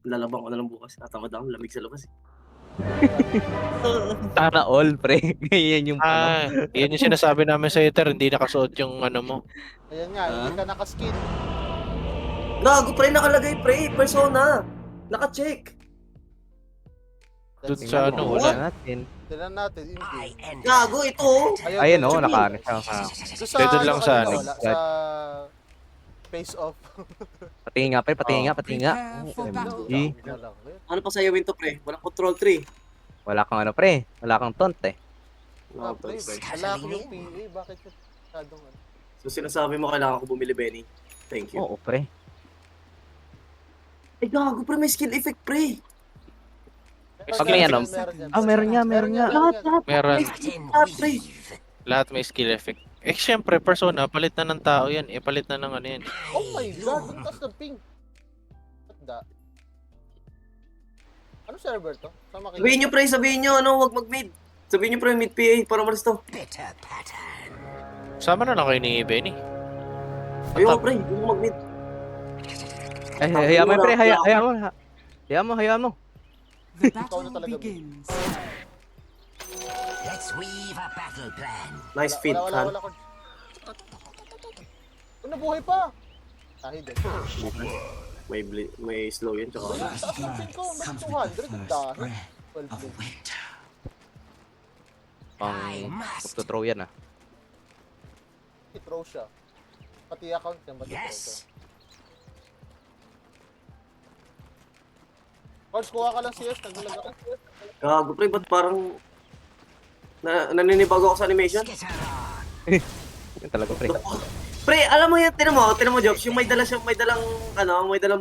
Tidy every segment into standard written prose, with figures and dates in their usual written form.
lalabang ko na lang bukas. Natamad ako, lamig sa labas. Sana all, pre. Ganyan yung Ah, yun yung sinasabi namin sa Ether, hindi nakasuot yung ano mo. Ayan nga, hindi ka nakaskin. Gago, pre, nakalagay, pre. Persona. Naka-check. Doon That's sa ano, wala. natin. Tignan natin, hindi. Gago, ito. Ayun, oh, nakaano siya. Doon sa, Doon lang sa kanina, ano. wala, sa face off. Patingin nga, pre. Patingin nga, patingin nga. MG. Ano pa sa'yo, Winto, pre? Walang control 3. Wala kang ano, pre. Wala kang taunt, eh. Ah, pre, wala ko yung PA, bakit yung masyadong ano? So, sinasabi mo, kailangan ko bumili, Benny. Thank you. Oo, pre. Eh, gago, pre, may skill effect, pre. Pag may ano, meron nga, meron nga. Meron. Pre. Lahat may skill effect. Eh, syempre, Persona, palit na ng tao yan. Eh, palit na ng ano yan. Oh my god, ang taas ng ping. Tanda. Ano server to? Sama kayo. Sabihin nyo, pre, sabihin nyo, ano, wag mag-mid. Sabihin nyo, pre, mid PA para malis to. Sama na lang kayo ni Benny. Ayoko, pre, hindi mo mag-mid. Ay, hayaan mo, pre. Hayaan mo. Hayaan mo, hayaan mo. The Ikaw na battle talaga, begins. Let's weave a battle plan. Nice feed, wala, Khan. wala, wala. Oh, nabuhay pa. Tahi din. May slow yun, tsaka ano. Taas ng ping ko, mas 200. Dahil. 12 ping. Pang to-throw yan, ah. I-throw siya. Pati account niya, ba't i-throw siya? Yes. Cards, kuha ka lang CS, naglalag ako. Gago, pre, ba't parang naninibago ako sa animation? Yan talaga, pre. Pre, alam mo yan, tinan mo, Jobs, yung may dalang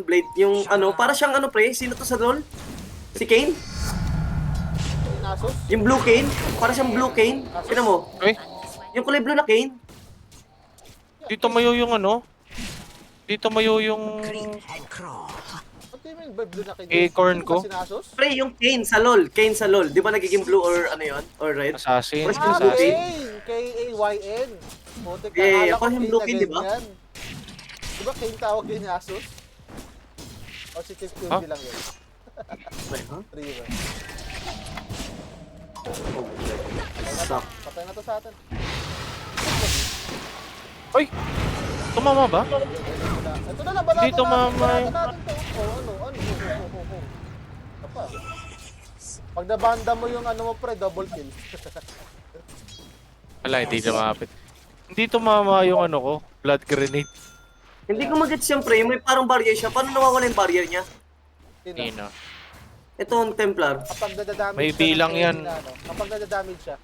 blade, yung ano, para siyang ano, pre, sino to sa LoL? Si Kane? Nasus? Yung blue Kane? Para siyang blue Kane? Tinan mo, Eh, yung kulay blue na Kane? dito mayo yung ano. Dito mayo yung And crawl. Ba't di mo yung blue na kayo? acorn ko. Kasi Nasus? Pre, yung Kane sa LoL, di ba nagiging blue or ano yun? Or red? Assassin. First Ah, Assassin. Assassin. Kane! K-A-Y-N. Putik, Yeah, akala ko ako yung Kane blue na Kane, di ba? ganyan. Di ba Kane tawag yun ni Asus? O si Kate Huh? lang yun. Huh? River. Suck. Patay na to sa atin. Ay! Tumama ba? Ito na lang, banatan Dito, mamay. natin to. Ano? Apa? Pag nabanda mo yung ano mo pre, double kill. Wala, hindi lumapit. Hindi tumama yung ano ko. Blood grenade. Hindi ko mag-gets yung pre, may parang barrier siya. Paano nawawala yung barrier niya? Sino? Nino. Ito ang Templar. Kapag nadadamage May siya bilang ng yan. enemy na, ano, kapag nadadamage siya.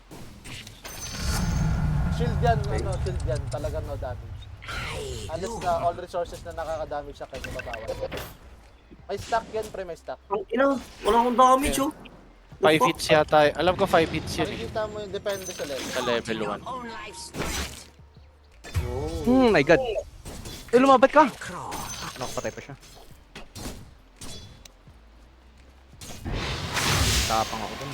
Shield yan, shield yan. Talagang no damage. Alis na all resources na nakaka-damage siya kayo mabawal. May stack yan, pre, may stack. Ang ina, wala akong damage, oh. 5 hits yata. Alam ko 5 hits yun eh. Makikita mo yung depende sa level. Sa level 1. Own life's My God. Eh, lumabat ka. crawl. Nakapatay pa siya. Tapang ako dun.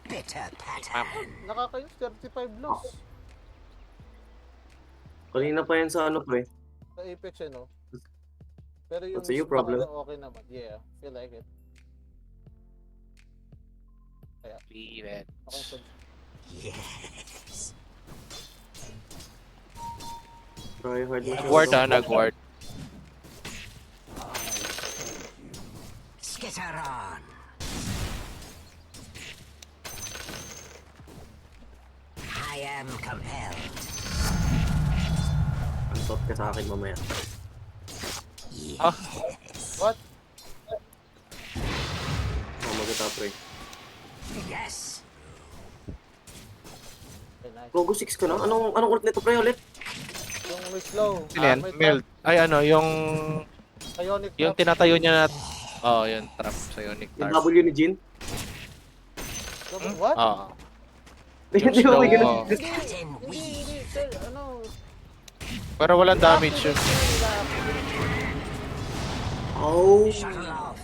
Bitter pattern. Nakakayos, 35 loss. Kanina pa yan sa ano, pre. Sa Apex eh, no? Pero yung What's your stack problem? na okay naman. Yeah, feel like it. Leave it. Okay, so Yes. Try hard mo siya. Nag-ward nag-ward. Skitter on. I am compelled. Antot ka sa akin mamaya. Ah, what? Oh, maganda, pre. Yes. Okay, nice. Gogo 6 ka na? Anong ult nito, pre, ulit? Yung may slow. sino yan? may Meld. Ay ano, yung... trap, Ionic Yung trap. tinatayo niya na... Oh, yun. Trap sa Ionic Yung Tarp. W ni Jin? What? Oo. Hindi mo may slow, ganun. oh. Hindi, sir, ano? Pero walang damage yun. Oh. Shuttle off.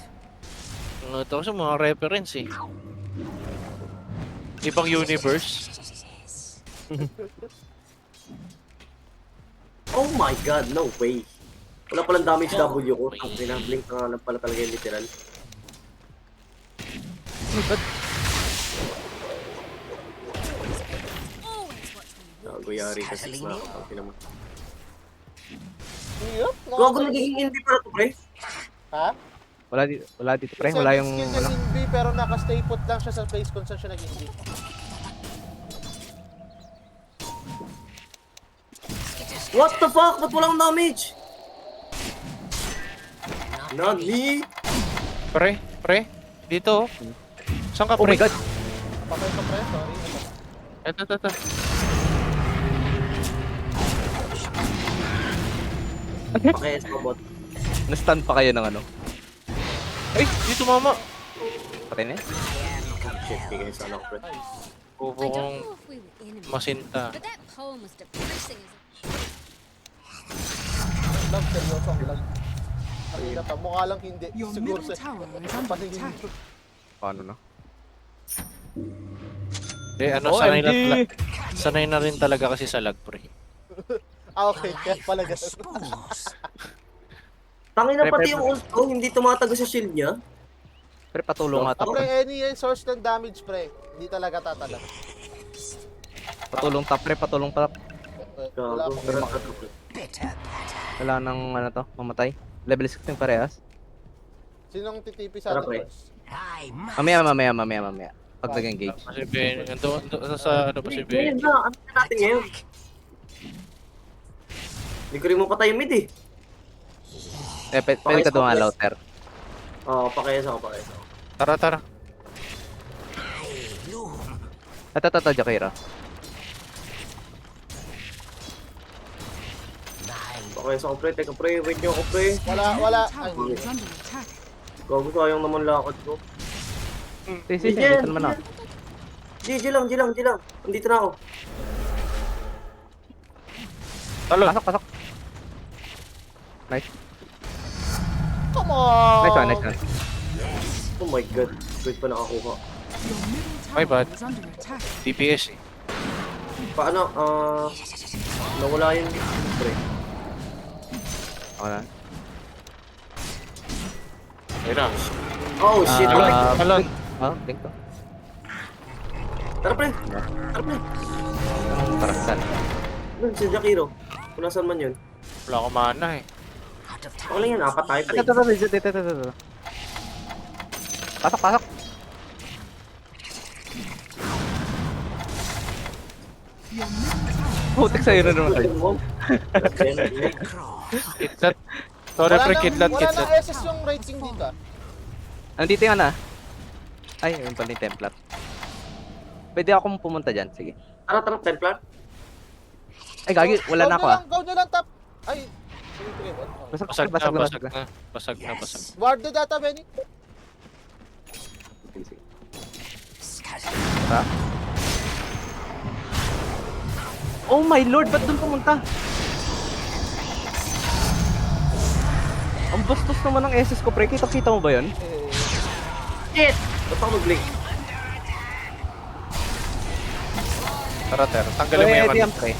Ito kasi mga reference eh. Ibang universe. Oh my God, no way. Wala palang damage W ko. Ang blink na nga lang pala talaga yung literal. Oh my god. Gago yari kasi sa nakakapag naman. Yup, Gago nagiging hindi para to, pre. Ha? Wala dito pre, wala yung Skill ano. niya Invi, pero naka-stay put lang siya sa place kung saan siya nag-Invi. What the fuck? Ba't walang damage? Nani? Pre, dito. Oh. Saan ka, Oh pre? my god. Patay ka pre, sorry. Ito. Okay, bot. Na-stun pa kayo ng ano. Ay, dito mama. Patay na yan. Shit, kaya sa anak, pre. Bobo I kong don't know if we were enemies, masinta. but that poem was depressing as Lag, seryoso ang lag. Kanina pa, mukha lang hindi. Your Siguro middle sa tower is under paningin attack. ko. Paano na? Ano, OMG! sanay na rin talaga kasi sa lag, pre. Ah, okay. Kaya pala ganun. Spools. Tangina Pre, pati pre, yung ult ko, hindi tumatago sa shield niya. Pre, patulong nga Ah, to pre, pre. any source ng damage, pre. Hindi talaga tatalag. Patulong top pre, patulong top. Wala Gago, akong pero ginagawa. nakatapos. Bitter platter. Wala nang ano to, mamatay. Level 16 parehas. Sinong titipi sa Tara, atin pre. first? I must Mamaya. Pag nag-engage. Kasi Ben, ando sa ano pa si Ben. Ngayon na, ano na natin ngayon? Hindi ko rin mo patay mid eh. Pwede ka dumalaw, Ter. Oo, pakayas ako. Tara. loom. Ito, Jakira. Pakayas ako, pre. Teka, pre. Wait nyo ako, pre. Wala. Middle Ay, tower is under attack. Gago, sayang naman lakad ko. Sige, dito naman ako. GG lang. Andito na ako. Talon. Pasok. Nice. come on! Nice one. Oh my god. Wait pa nakakuha. Your middle My tower bad. is under attack. DPS eh. Paano? Nawala yung pre. Okay na. Ayun na. Oh shit. Talon. Link to. Tara, pre. Parasan. Doon, si Jakiro. Kung nasan man yun. Wala akong mana eh. Out of Okay lang time. yan, apat tayo, pre. Ito. Pasok. Your middle tower Putik sa'yo na naman kayo. Kidlat. Sorry pre, kidlat. Wala nang SS yung rating dito ah. Nandito yung ano? Ay, yun pala yung templar. Pwede akong pumunta dyan, sige. Tara, Templar. Ay, gagi, wala na ako ah. Go nyo lang top. Ay, sige. Basag na. Basag na. Ward the data, Benny. Sige. Scatter. Tara. Oh my lord, ba't doon pumunta? Ang bastos naman ng SS ko, pre. Kita mo ba yun? Shit! Ba't ako mag-blink? Tara, tanggalin mo yung yan, pre.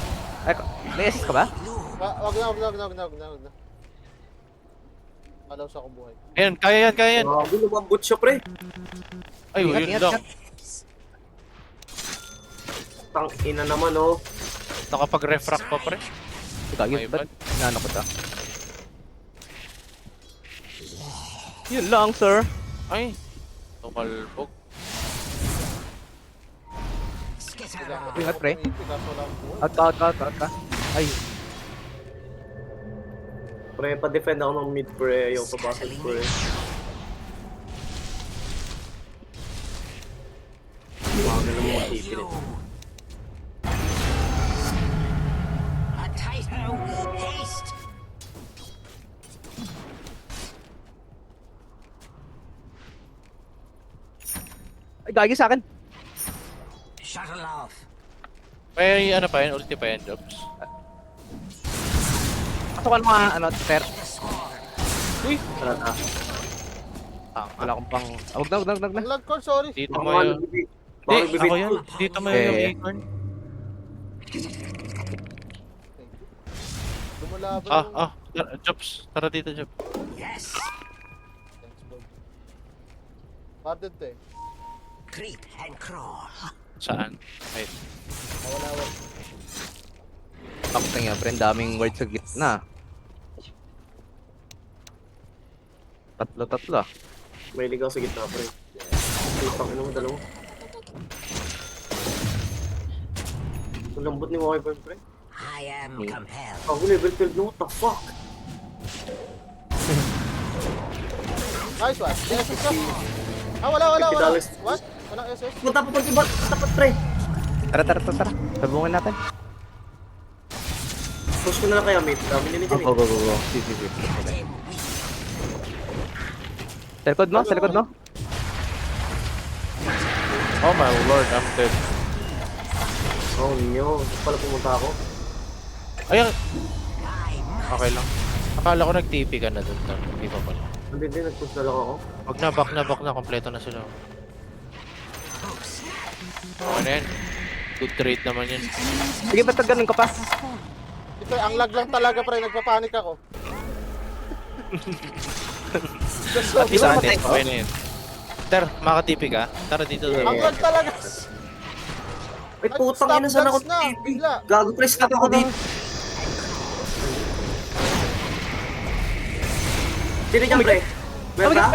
Ay, may SS ka ba? Wag na. Alaw sa akong buhay. Ayan, kaya yan. Gago, lumambot siya, pre. Ay, yun lang. Tang ina naman, oh. Nakapag-refract pa pre. Gagi, My ba't inaano ko ta? Yun lang, sir. Ay, tumalbog. Skitter. Ingat, pre. Kaso lang buhay. Out ka. Ay, Pre, pa-defend ako ng mid, pre. Ayaw papasok, pre. Mga ganun mga tipin eh. A tighter haste. gagi sa akin. Shuttle off. May ano pa yan, ulti pa yan, Jobs. Pasukan mo ano, ter. Uy, Tara, tara. Wala akong pang... Wag na. Ang lag call, sorry. dito Baka mo nga yun. nagbibig. Di, Baka ako nagbibig. yan. Dito mo yun yung acorn. Lumalaban. Ah, Jobs, tara dito, Job. Yes. Thanks, bro. Guarded to eh. Creep and crawl. Saan? Ay, Nawala. Takot nga, pre. Daming word sa gitna. Tatlo. May ligaw sa gitna, pre. Putang ina mo, dalawa. Ang lambot ni Wyvern, pre. I am Yeah. compelled. Ako level 12 na, what the fuck? Nice one. SS ka. Wala. $50. What? Walang SS? Punta pa pag tapat, pre. Tara. Sabungan natin. Push ko na lang kaya, mate. Dami nila dyan, Go. Sige. Sa likod mo. oh my lord, I'm dead. Oh, nyo. Pala pumunta ako. Ay, okay lang. Akala ko nag-TP ka na dun. Hindi pa pala. Hindi din, nag-push na lang ako. Wag na, back na. Kompleto na sila. Okay na yan. Good trade naman yan. Sige, ba't ganun ka pa? Has fallen. Ito, ang lag lang talaga pre, nagpapanik ako. At least honest, okay na yun. Ter, maka-TP ka? Tara dito. Yeah. Ang lag talaga. Ay, putang ina, sana ako Stop dance na, bigla. Gago, pre, stop ako dito. Sino dyan, pre? Meron ba?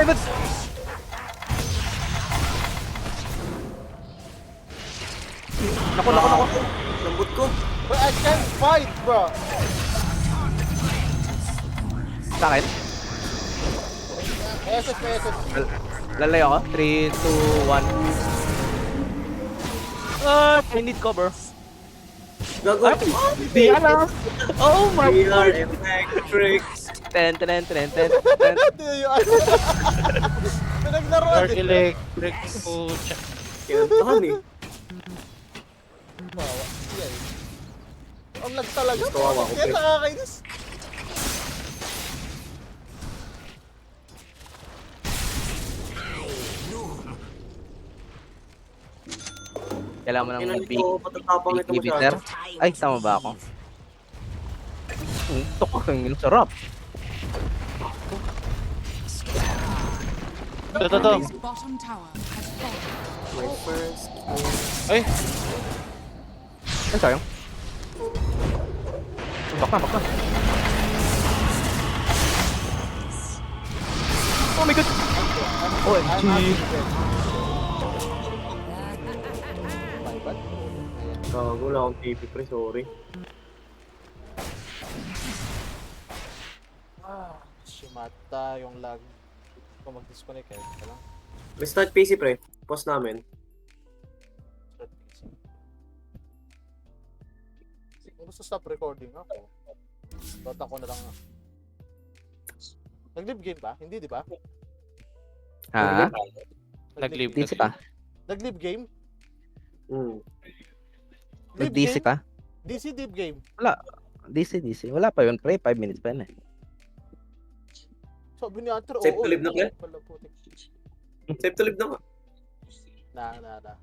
Naku. Lambot ko. Bro, I can't fight, bro. Sa akin. SS. Lalay ako. 3, 2, 1. I need cover. Gago. Di alam. Oh my We are god. electric. Ten. Hindi yun. Pinaglaruan Dark din. electric po. Kinantahan eh. Bawa. Yan. Ang lag talaga. Kawawa ko, Kaya pre. nakakainis. Kailangan mo ng Kinanito big ko, patatapang nito inhibitor. masyado. Ay, tama ba ako? Tok, ang sarap. Ito. Enemy's bottom tower has fallen. My first. Ay, Ay, sayang. Bak na. Oh my god! OMG! My bad. Gago, wala akong TP, pre, sorry. Shimata yung lag. Kung mag-disconnect eh. Ito lang. Restart PC, pre. Pause namin. Start PC. Kung gusto stop recording ako. Dota ko na lang. Nag-live game ba? Hindi, di ba? Ha? nag-leave. DC ka? Nag-live game? Hmm. Live Nag-DC game? ka? DC live game. DC. Wala pa yun, pre. 5 minutes pa yun eh. Sabi ni Antro, Safe to live na, pre? Wala putik. Safe to live na nga. Na.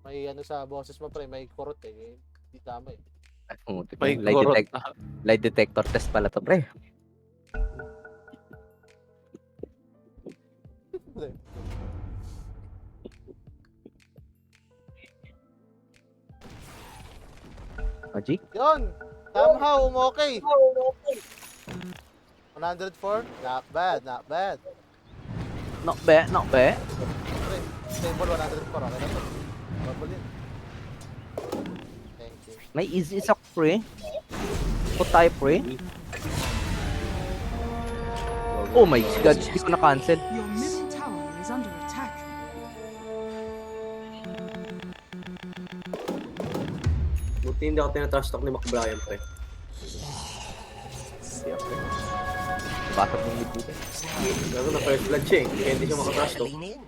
May ano sa boses mo pre, may kurot eh. Hindi tama eh. May gorot. Lie detector test pala to, pre. Oji? Yun! Somehow, okay. 104? Not bad. Not bad. Pre, stable 104. Okay na to. Bubble yun. Thank you. May easy isa pre. Put tayo pre. Oh my god, hindi ko na-cancel. Your middle tower is under attack. Buti hindi ako tinatrash talk ni Mac Bryan, pre. Bata mo yung dito. Gago na first blood siya eh. Kaya hindi siya makatrash talk. Lean in.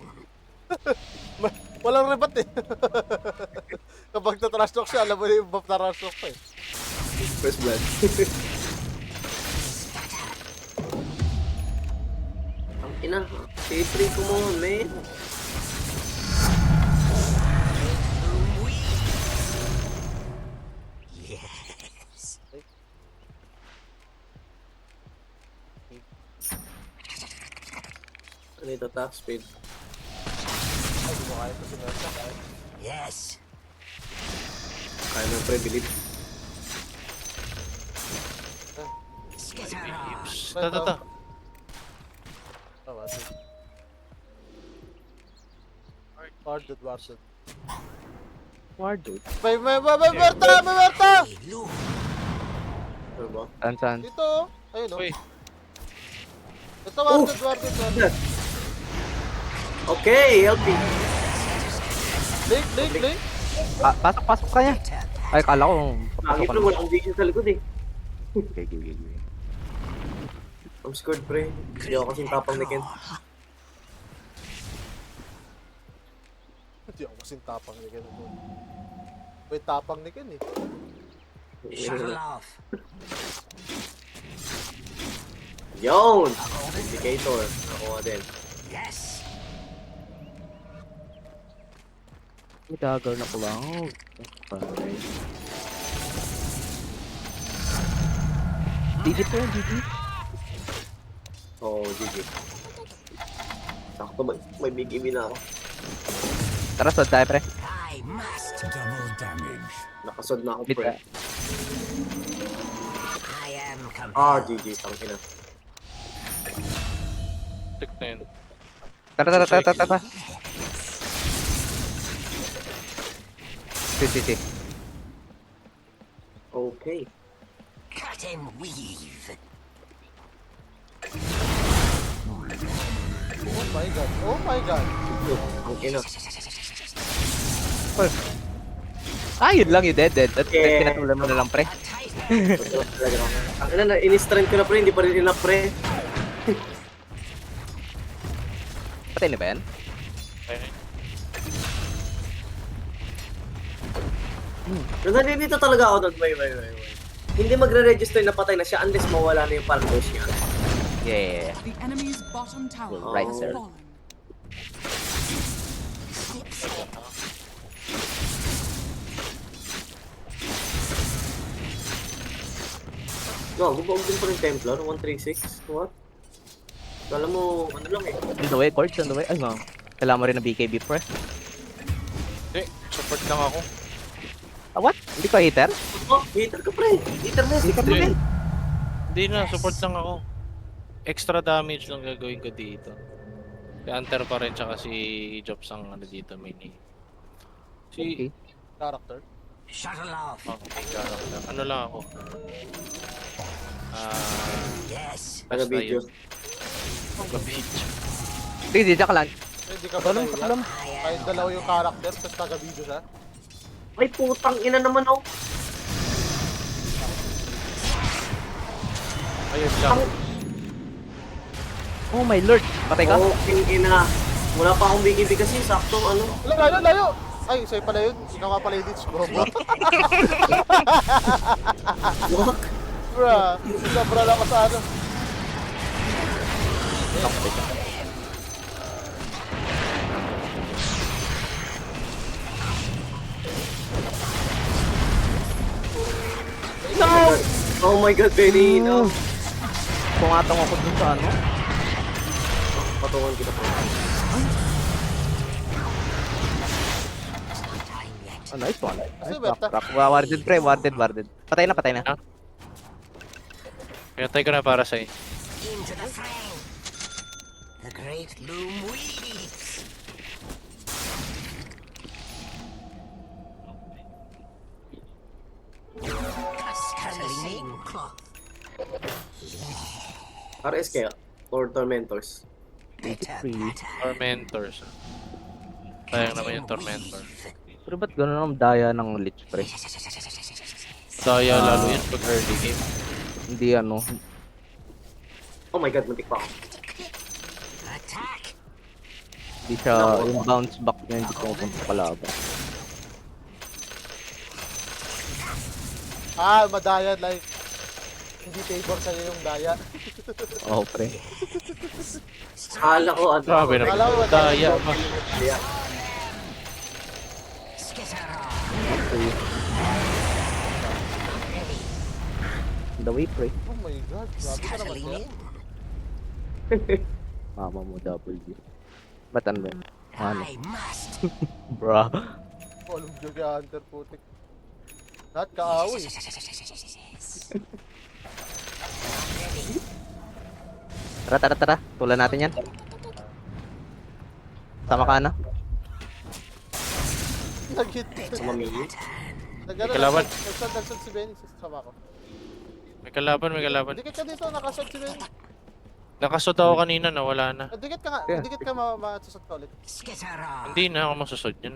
Walang rebat eh. Kapag na-trash talk siya, alam mo na yung buff na trash talk pa eh. First blood. Ang ina. T3 ko mo, man. Yes. Ano ito? Top speed. Ay, di mo kaya ito si Mersa. Yes. Kaya ng pre, believe. Skitter on. Ta. Tama. Warded. Ward, dude. May Merta! Hey, look. Ano ba? Saan? Dito, oh. Ayun, oh. Uy, Ito, warded. Okay, healthy. Link. Ah, pasok ka niya. Ay, kala ko. Lagi Papasok pre, wala akong vision sa likod eh. Okay. I'm scared pre. Hindi ako kasing tapang ni Ken. Hindi ako kasing tapang ni Ken. May tapang ni Ken eh. Shuttle off. Yun! Indicator. Nakuha din. Yes. May dagger na ko lang. Okay. GG po, GG. Oo, GG. Sakto, may big EV na ako. Tara, sod tayo, pre. I must. Double damage. Nakasod na ako Bit pre. I am Ah, compelled. GG. Tangina. tik na yun. Tara. Si. Okay. Cut and weave. Oh my god. Ang ina. Yun lang, yun dead. At Yeah. pinatulan mo na lang, pre. Ang ina na, in-strength ko na pre, hindi pa rin enough pre. Patay na ba yan? Okay. Nandito talaga ako doon. Wait. Hindi magre-register na patay na siya unless mawala na yung pardos niya. Yeah. The enemy's bottom tower Right, has sir. fallen. Gago, baog din pa rin Templar, 136. What? Kala mo, ano lang eh. On the way, Cords, on the way. Ay, no. Kailangan mo rin ng BKB, pre. Hindi, support lang ako. Ah, what? Hindi ka hater? Oh, hater ka pre. Hater na, Hindi ka 6 pre. level. Hindi na, support lang ako. Extra damage lang gagawin ko dito. Si Hunter pa rin, tsaka si Jobs ang ano dito, mini. Si... Okay. Character. Shuttle off. Oh, may character. Ano lang ako? Yes. Taga video. Taga-video. Sige, diyan ka lang. Hindi ka ba Tulong, nahiya? tulong. Kahit dalawa yung character, tapos taga-video siya. Ay, putang ina naman oh. Ayun lang. Oh my lord. Patay ka? Okay, ina. Wala pa akong BKB kasi, sakto ano. Layo! Ay, sa'yo pala yun. Ikaw nga pala yung ditch mo. What? Bruh, sobra lang ako sa ano. No! Oh my god, Benny, no. Pumatong ako dun sa ano. Patungan kita po. Oh, nice one. Kasi Nice Berta. crack. Warded, pre. Warded. Patay na. Ah? Pinatay ko na para sa'yo. Into the fray. The great loom weaves. Custling cloth. RS kaya? Or Tormentors? Better, Free. better. Tormentors. Sayang naman yung Tormentor. Pero ba't gano'n ang daya ng Lich, pre? Daya lalo yun pag early game. Hindi ano. Oh my god, muntik pa ako. Attack. Hindi siya yung bounce back niya. Hindi pumupunta sa kalaban. Madaya like hindi favor sa'yo yung daya. Oh, pre. Akala ko ano. Grabe naman. Alam mo, Daya pa. Kaya, Skitter Okay. The way, pre. Oh my god, grabe ka naman Scuttling yan. in. Mama mo W. Ba't ano? Ano? I must. Bro. Walang joke yung Hunter, putik. Lahat kaaway. Tara. Tulan natin yan. Sama ka na. Nag-hit. Sumamili. Kalaban. Nagsad si Benny. Sama ko. May kalaban. Dikit ka dito, nakasad si Benny. Nakasot ako kanina, nawala na. Dikit ka nga, Yeah. dikit ka masusot ka ulit. Skitter off. Hindi na ako masusod yun.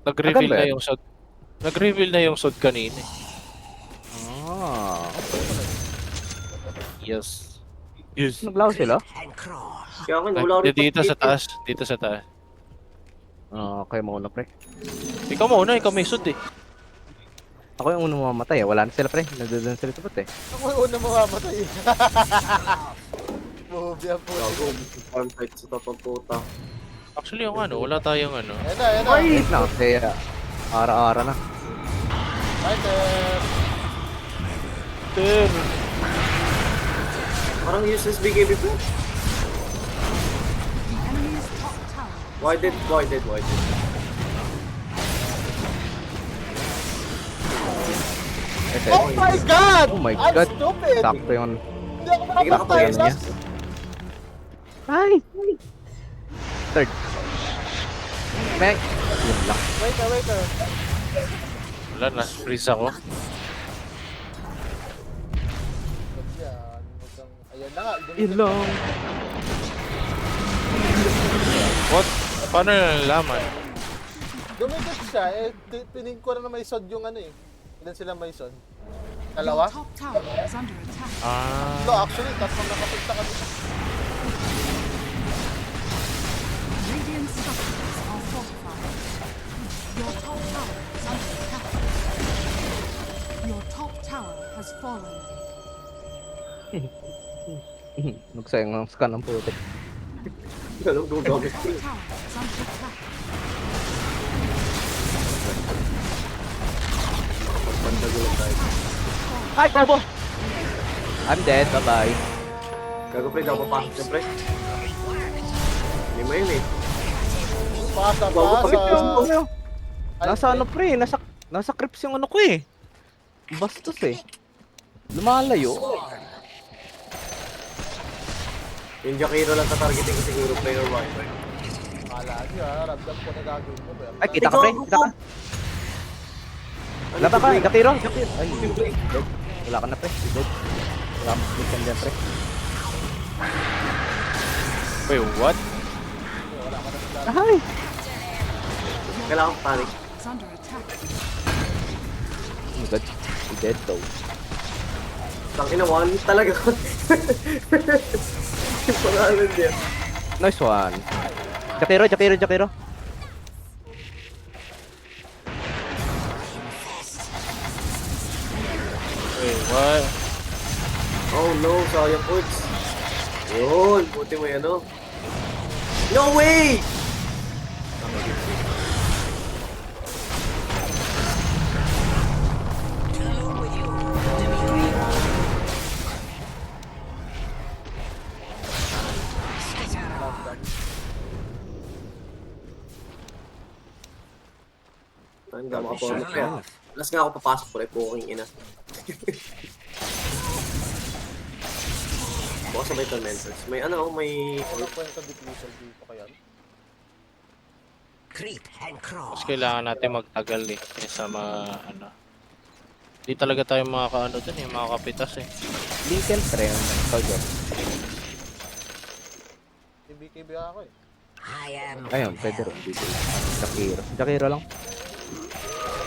Nag-reveal Agad ba na yan? yung sod. Nag-reveal na yung sod kanina. Ah. Yes. Naglaw sila? And crawl. Kaya ako, wala ko rin Dito sa pag-tip. taas. Dito sa taas. Okay, mauna pre. Ikaw muna, ikaw may sod eh. Ako yung unang mamamatay eh. Wala na sila pre. Nagdadan sila sa eh. Ako yung una mamamatay. Movie ang putik. Gago, farm fight sa tapang puta. Actually yung ano, wala tayong ano. Ayan na, ayan na. Wait na kasi ara-ara na. Fighter. Ter. Parang useless BKB po. The enemy's top tower. Wide. Okay. Oh my God! Oh my I'm God. stupid! Sakto yun. Hindi ako Hindi ka makapagtayo nakapagano sa... niya. Ay! Third. Mek! Yun lang. Waiter. Wala, na-freeze ako. Yan, ayan na nga. Yun lang. What? Paano nalalaman? Dumikit siya, pining ko na may sod yung ano eh. Ilan sila may sod? Your Dalawa? top tower is under attack. Ah. No, actually, tatlong nakapunta ka dito. Radiant structures are fortified. Your top tower is under attack. Your top tower has fallen. Nagsayang ang scan ng putik. Ganun gugamit ko. Your tower is under attack. Pandagulan tayo. Ay, bobo! I'm dead. Bye-bye. Gago pre, daw papasok siya pre. Hindi mo yun eh. Pasa. Nasa ano pre? Nasa creeps yung ano ko eh. Bastos eh. Lumalayo. Yung Jakiro lang tatargeting ko siguro player 1. Kala niyo ha, ramdam ko na gagawin mo. Pero Ay, kita ka pre. Kita ka. Laban ka. Jakiro. Ay, dead. Wala ka na pre. Dead. Wala ka na dyan pre. Wait, what? Ay! Kailangan panic. It's under attack. Oh my god. He dead though. Tangina, one talaga. Yung pangalan niya. Nice one. Jakiro. Wait, what? Oh no, sayang points. Yun, buti mo yan, no? No way! Ang dami ka po. Last nga ako papasok po rin po aking ina. Bukas sabay tormentors. May ano, may... wala kwenta depletion dito kaya. Creep and crawl. Mas kailangan natin magtagal eh. Kaysa ano. Di talaga tayo makakaano dun eh, makakapitas eh. Lincoln pre. Ikaw dyan. BKB ako eh. I am. Ayun, pwede rin. Jakiro lang.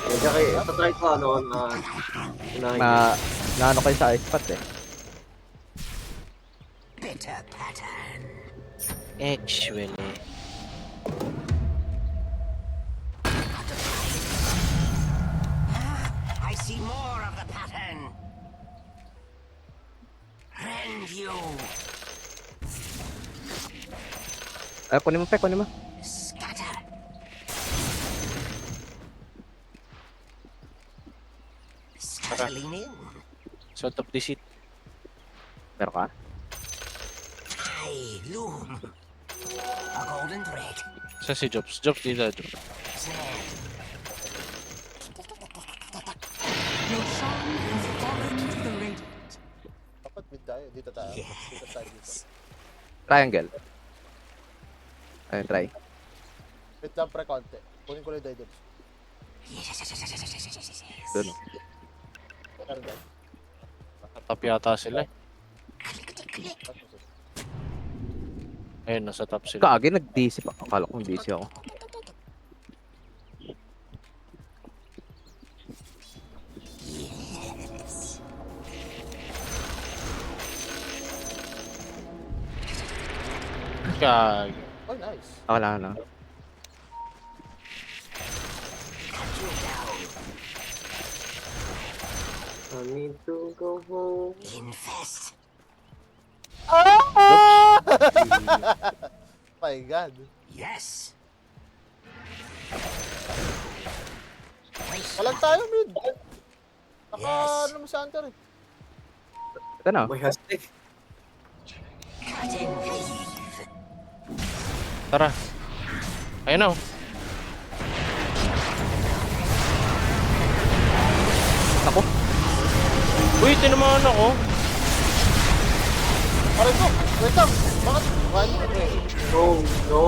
Medyo kayo, tatry ko ano, unahin. Na ano kayo sa ice spot eh. Bitter pattern. Actually. I see more of the pattern. Rend you. Ay, kunin mo. Scatter. Scuttling in. Sort of the seat. Pero ka? I I loom. A golden thread. Sa si Jobs. Jobs dito, Jobs. Snare. Your shrine has fallen to the radiant. Dapat mid tayo. Dito tayo. Dito tayo dito. Triangle. Ayun, try. Wait lang pre konti. Kunin ko lang yung dive. Doon. Meron ba? Top yata sila eh. Tapos, Ayun, nasa top sila. Kaagi, nag-DC pa. Akala kong DC ako. Kag. oh nice. Wala na. I need to go home. Infest. My god. Yes. Walang tayo mid. Naka Yes. ano mo sa hunter eh. Ito na. May hashtag. Cut and cleave. Tara. Ayun na. Oh. Ako. Uy, tinamaan ako. Aray ko. Wait lang. Bakit? One, pre. No, no.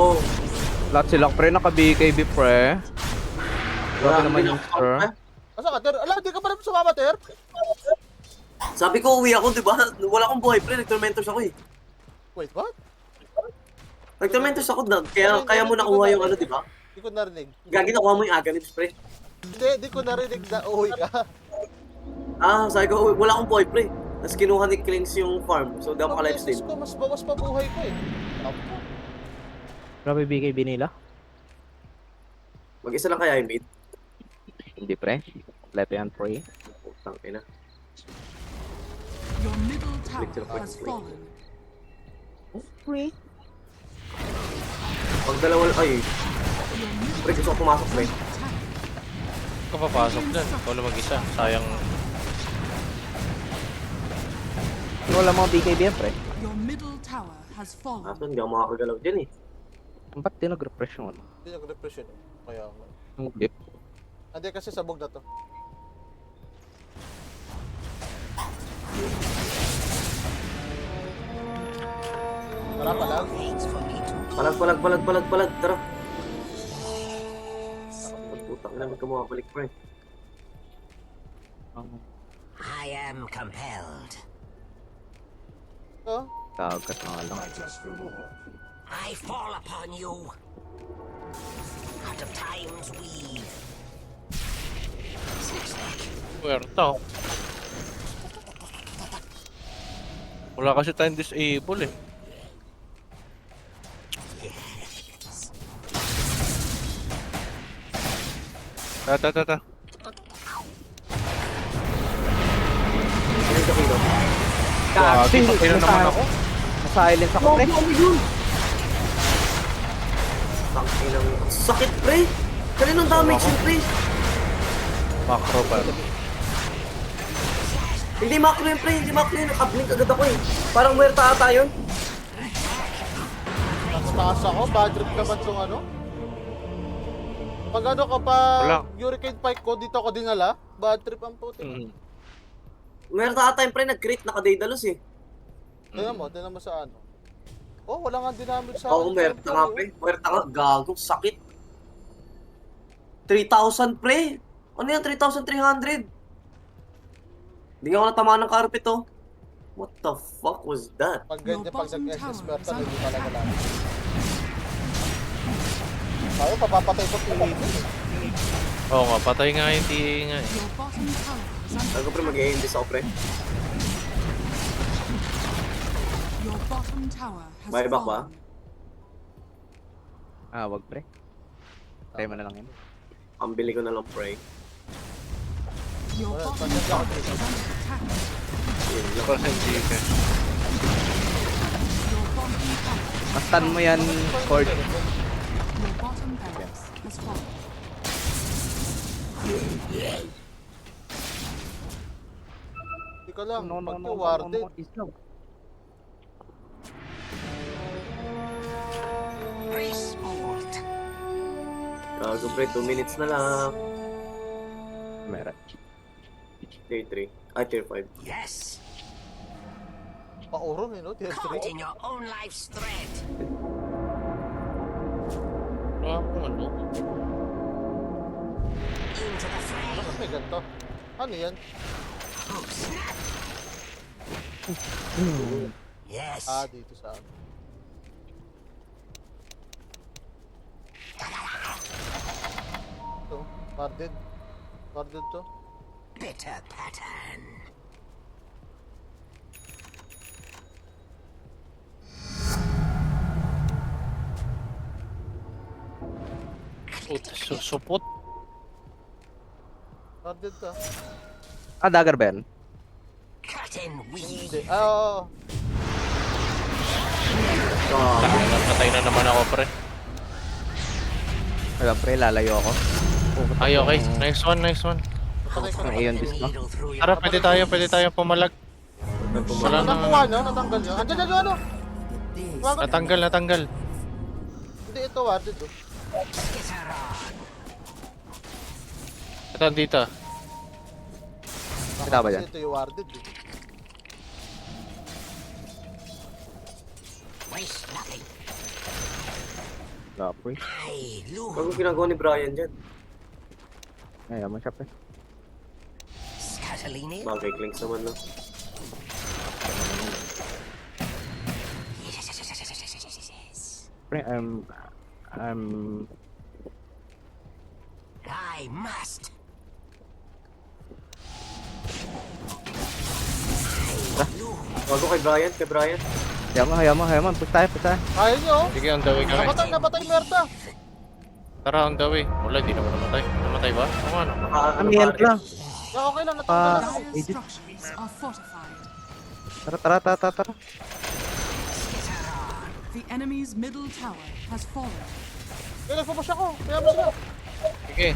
Lahat silang pre, naka-BKB pre. Grabe naman yung sir. Asa ka, Ter? Ala, di ka pa naman sumama, Ter? Sabi ko uwi ako, di ba? Wala akong buhay, pre. Nag-tormentos ako eh. Wait, what? Nag-tormentos ako na. Kaya mo nakuha yung ano, di ba? Di ko narinig. Gagi nakuha mo yung Aganims, pre. Hindi, di ko narinig na uwi ka. Ah, sabi ko, wala akong buhay, pre. Tapos kinuha ni Clings yung farm. So, di ako Ang ka-live beses stream. ko, mas bawas pa buhay ko eh. Grabe BKB nila. Mag-isa lang kaya yung mate. Hindi pre. Let yan pre. Putang ina. Your middle tower Click to the point, has click. fallen. Pre. Pag dalawa, ay, Your middle pre, gusto ko pumasok, pre. attack. Ikaw papasok dyan. Ikaw na mag-isa. Sayang. Wala mga BKB yan pre. Your middle tower has fallen. Ato, hindi ako makakagalaw dyan eh. Ba't di nag-refresh yung ano? Hindi nag-repression eh. Kaya nga. Yung dip? Hindi kasi sabog na to. Tara pa lang. Waits for me to Palag. Tara. Putang ina, ba't ka makabalik, pre? I am compelled. Oh, Kagat na nga lang. I fall upon you. Out of time's weave. Puwerta. Oh. Wala kasi tayong disable eh. Ta. Ano yung kilo? Gagi, pakino naman ako. Silence ako pre. Tang ina mo. Sakit, pre! Kaninong damage yun, pre? Macro pa. Hindi macro yun, pre. Hindi macro yun. Nakablink agad ako eh. Parang muerta ata yun. taas ako. Bad trip naman tong ano. Pag ano Wala. kapag Hurricane Pike ko, dito ako dinala. Bad trip ang puti. Muerta ata yung pre. Nag-crit. Naka-Daedalus eh. Tingnan mo sa ano. Oh, wala nga dinamage sa Oo, muerta nga, pre. Muerta nga. Gago. Sakit. 3,000, pre. Ano yan? 3,300. Hindi nga ako natamaan ng carpet, oh. What the fuck was that? Pag ganyan, pag bottom nag-SS tower Merta, is hindi talaga lang. Tayo, papapatay ko pilitin eh. Oo nga, patay nga hindi nga eh. Your bottom tower is under Sabi ko, pre, mag-i-endis ako, pre. Your bottom tower has Buyback ba? fallen. Wag pre. Try mo na lang yun. Pambili ko na lang, pre. Your Wala, bottom pasensya tower ako, is under attack. Yun lang. Pasensya ka. Your bottom tower, Mastan mo yan, Cord. your bottom barracks has fallen. Hindi ko lang, pag No, warded. Gago pre, 2 minutes na lang. Meron. Tier 3. Ay, tier 5. Yes. Paurong no? Tier 3. Caught in your own life's thread. Ano? Into the fray. Bakit may ganito? Ano yan? Oh, snap. Yes. Dito sa amin. Ito, guarded. Guarded to. Bitter pattern. Supot. Guarded to. Dagger ba yan? Cut and weave. Hindi. Oo. Natay na naman ako, pre. Wala pre, lalayo ako. Ay, okay. Nice one, nice one. Patay ko Ang na. iyon The bis mo. needle through your Tara, pwede tayo pumalag. Wala na. Nakuha nyo? Natanggal nyo? Andyan yung ano? Bakit? Natanggal. Hindi, ito guarded to. Ito, dito. Kita ba yan? Ito yung guarded eh. waste nothing. Wala pre. Hey, look. Bago ginagawa ni Brian dyan. Ayaman siya pre. Scatolini. Bagay, clinks naman no. Pre, I must. Bago kay Brian. Hayaman. Push tayo. Kaya nyo? Sige, on the way kami. Nabatay merda. Tara, on the way. Wala, di naman namatay. Namatay ba? Oo nga, no? Amihan ko lang. Okay lang, natanggal lang ako. Dire structures are fortified. Tara. The enemy's middle tower has fallen. Nagpupush ako. Kaya mo sila. Sige.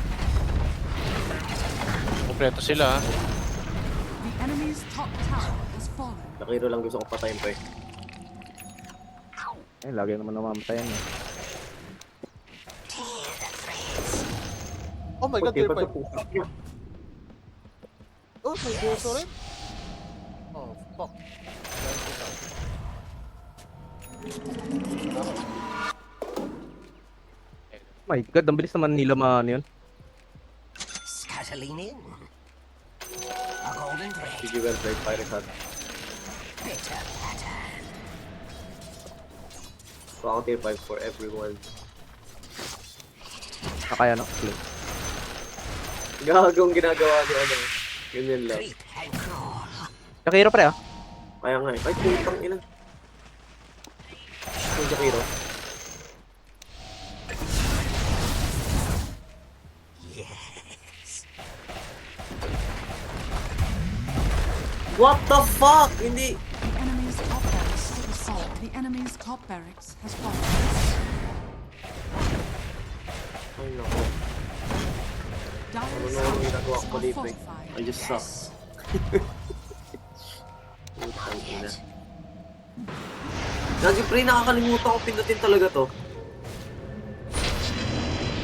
Kompleto sila, ha? The enemy's top tower has fallen. Nakiro lang gusto ko patayin pre. Lagi naman namamatayan eh. Oh my god, tier 5. pusak niya. Oh, may buso rin. Oh, fuck. My god, ang bilis naman nila yun. Scatolini. A golden thread. Sige, well played, Pirates Hat. Bitter pattern. So ako tier 5 for everyone. Kaya no. Play. Gagawang ginagawa ni ano. Ganyan lang. Creep and crawl. Shakiro pre Kaya nga eh. Ay, putang ina. Kung Jakiro. Yes. What the fuck? Hindi. The enemy's top barracks has fallen. The enemy's top barracks has fallen. Ay, naku. Dire Ano na yung ginagawa ko structures are dito eh. fortified. I just suck. Putang ina. Lagi pre, nakakalimutan ko pindutin talaga to.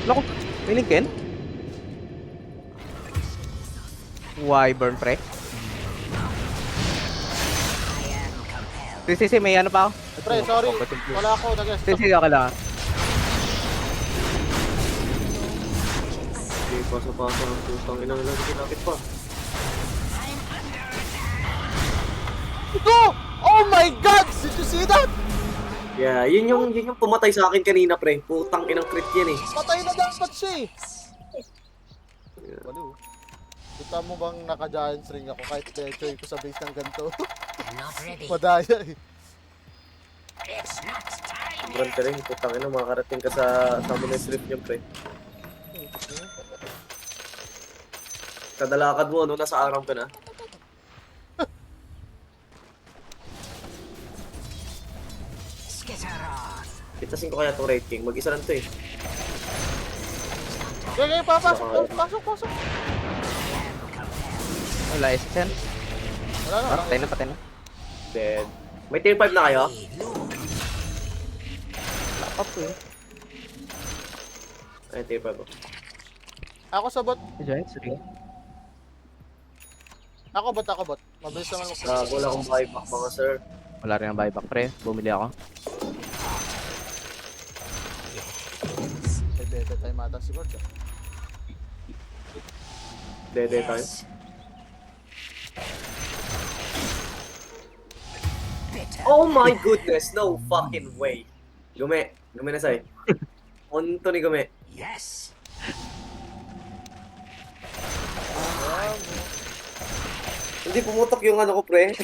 Lako, may linkin? Wyvern pre. Si, may ano pa ako? Pre, sorry. Wala ako. Nag-stop. Sige, okay lang. Hindi, pasa-pasa ng putang ina. Lagi kinapit pa. Ito! Oh my god! Did you see that? Yeah, yun yung pumatay sa akin kanina pre. Putang inang crit yan eh. Patay na dapat siya eh. Baliw. Kita mo bang naka-giant ring ako kahit pechoy ko sa base ng ganito? I'm not ready. Madaya eh. It's not time. Sobrang ka rin. Putang ina, makakarating ka sa Summoner's Rift niyo pre. Kadalakad mo, no? Nasa aram ka na. Skitter on. Pitasin ko kaya itong Raid King. Mag-isa lang to eh. Okay, papasok. Pasok. Wala, SSN. Wala na. Patay na. Dead. May tier 5 na kayo? Hey, look. Up eh. Ay, tier 5 oh. Ako sa bot. Giants, sige. Ako bot. Mabilis naman ako. Wala akong buyback mga sir. Wala rin ang buyback, pre. Bumili ako. May bete tayo mata si Gord. Dede tayo. Oh my goodness, no fucking way. Gume na say. Onto ni Gume. Yes. Hindi pumutok yung ano ko, pre.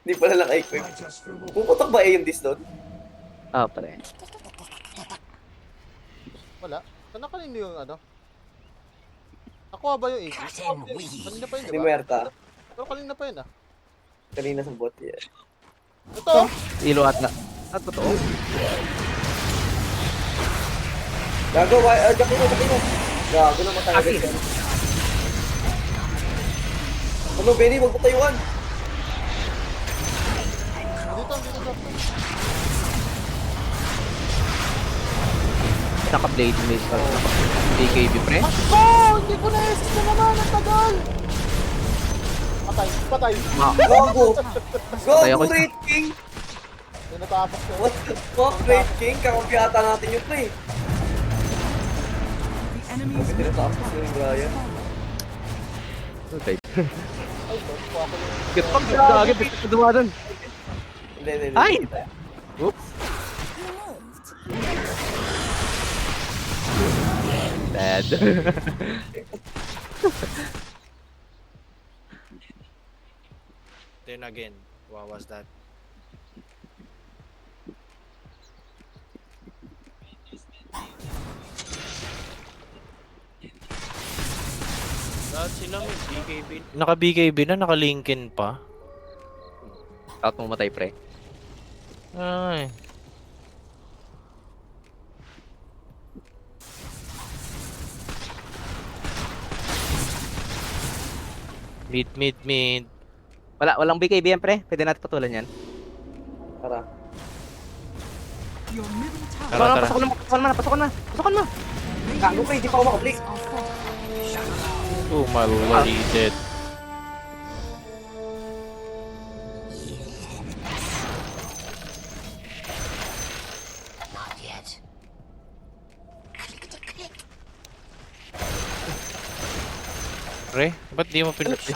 Hindi pala naka-equip. Pumutok ba yung dis doon? Ah, pre. Wala. Sana kanino yung ano? Nakuha ba yung AC? Curtain weave. Kanina pa yun, di Ni ba? Muerta. Pero kanina pa yun ah. Kanina sa bot yan. Ito! Ilo at na. Ah, totoo. Gago, Jackie mo. Gago na matay agad yan. Ano, Benny, wag mo tayuan. Dito. Naka-blade mace ka. Naka-BKB, pre. Oh! Hindi ko na-assist na naman! Ang tagal! Patay. Gago. Patay ako. Gago, Red King. Yung natapos ko. What the fuck, Red King? Kakampi ata natin yung play. The enemy's Bakit middle tinatapos tower yung Brian? Okay. Ay, Gord. Kuha ko yung... Get pang gagawin. Bitit ko dumadon. Hindi. Ay! Oops. Dead. Then again, what was that? Lahat sila may BKB. Naka-BKB na, naka-Lincoln pa. Out mo matay, pre. Ay. Mid. Walang BKB yan, pre. Pwede natin patulan yan. Tara. Your middle tower Tara. Pasukan mo. Gago, pre, di pa ako makaplik. are fortified. Oh, malulalited. Not yet. Click. Pre, ba't di mo pinatay?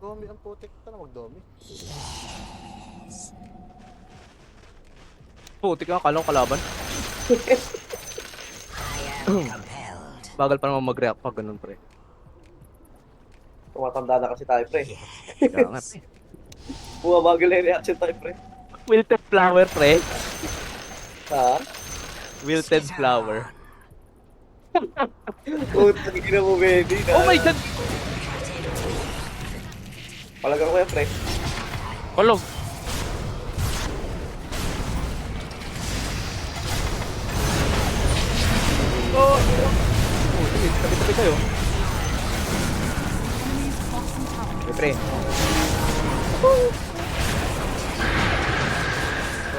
Domi ang putik. Ito na mag-domi. Putik nga, kalong kalaban. I am compelled. Bagal pa naman mag-react pag ganun, pre. Tumatanda na kasi tayo, pre. Kaya nga, pre. Bumabagal na yung reaction tayo, pre. Wilted flower, pre. Ha? Wilted flower. Putang ina mo, Benny. Oh my God! Palagang ko yan, pre. Kolog! Oh, sige, tabi-tabi kayo. Enemy's bottom tower Okay, pre.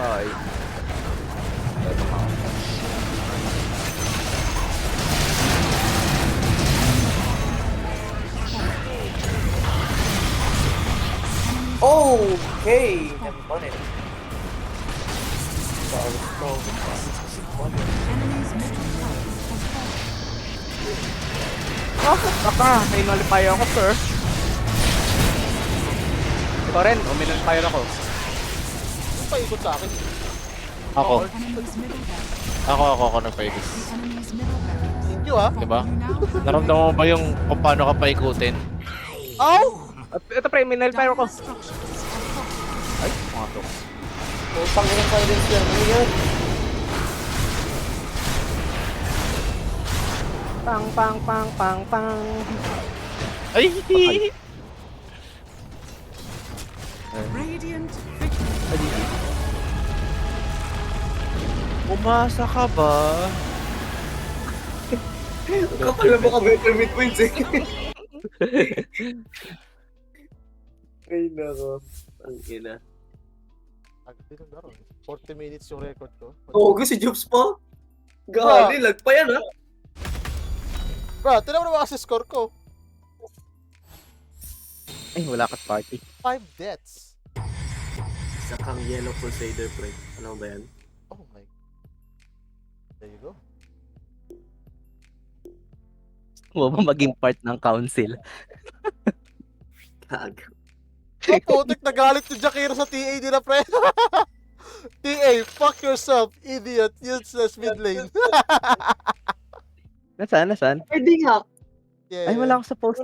Ay. Okay! Have fun it. enemy's middle tower has fallen. Baka, may nullifier ako, sir. Ikaw rin, uminullifier ako. Ano pa ikot sa akin? Ako Enemy's middle barracks. ako nagpaikot. The enemy's middle barracks. Thank you ah. Diba? You now have Naramdaman mo ba yung kung paano ka paikutin? Ito pre, may nullifier ako. dire structures are fortified. Ay, mga to. Putang ina silence yan. Ano yan? Pang. Ay! Radiant victory. Umasa ka ba? Kapal na baka better mid-wins eh. Ay, nako. Ang ina. Agad din ang laro. 40 minutes yung record ko. Oo, si Jobs pa. Gali, lag pa yan, ha? Bro, tinan mo naman kasi score ko. Ay, wala ka party. 5 deaths. Isa kang Yellow Crusader, pre. Ano ba yan? Oh my. There you go. Huwag mo maging part ng council. Kag. Oh, putik, nagalit yung Jakiro sa TA nila, pre. TA, fuck yourself, idiot, useless mid lane. Nasaan? Pwede nga. Yeah, Ay, wala ako sa post.